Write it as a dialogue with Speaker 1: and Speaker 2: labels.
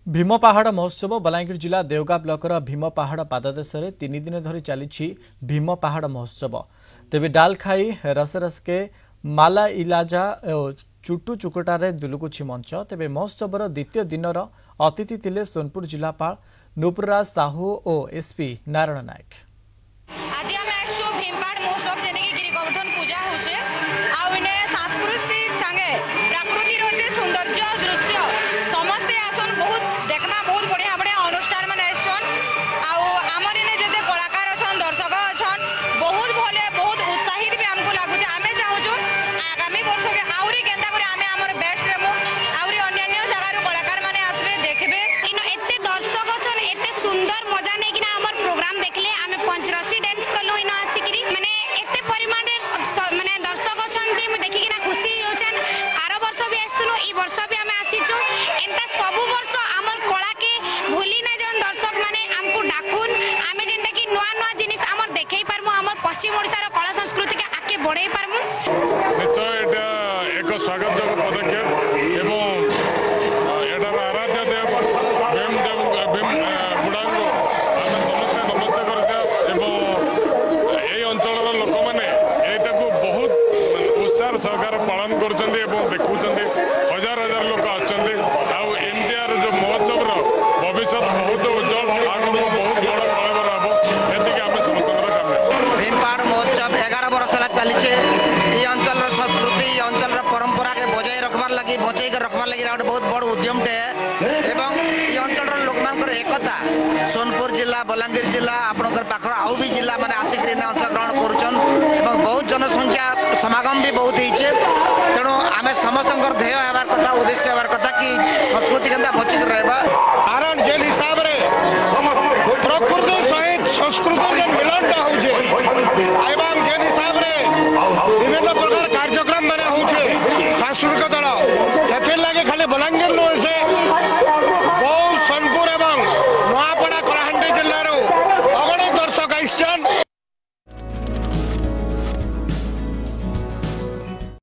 Speaker 1: भीम पहाड़ महोत्सव बलांगीर जिला देवगा ब्लॉकर भीम पहाड़ पाददेश में 3 दिन धरी चली भीम पहाड़ महोत्सव। तेबे डालखाई रसरसके माला इलाजा चुटू चुकुटारे दुलुकुछि मंच। तेबे महोत्सवर द्वितीय दिनर अतिथि थिले सोनपुर जिलापाल नुपुरराज साहू और एसपी नारायण नायक।
Speaker 2: पश्चिम ओडिशार कला संस्कृति के आगे बढ़ाई पारमु।
Speaker 3: निश्चय एक स्वागत पदक्षेप एवं एटार आराध्य देव भीम देव भीम बुढ़ा आम समस्ते नमस्ते कर अंचल लोक मैंने यहाँ बहुत उत्साह सहकार पालन कर देखुं हजार हजार लोक आमतीआर जो महोत्सव भविष्य बहुत उज्जवल आगे बहुत बड़ कलेवर हम ये आम समस्त
Speaker 4: भीम पहाड़ महोत्सव 11 वर्ष चली ये अंचल संस्कृति अंचल परंपरा के बजाय रखबार लगी बचाई रखबार लगी गोटे बहुत बड़ उद्यम टे एवं ये अंचल लोक मान एकता सोनपुर जिला बलांगीर जिला आपंकर पाखर आउ भी जिला मैंने आसिक अंशग्रहण करुचन बहुत जनसंख्या समागम भी बहुत होते तेणु आम समस्त ध्येय हबार कथा उद्देश्य हबार कथा कि संस्कृति के बचिक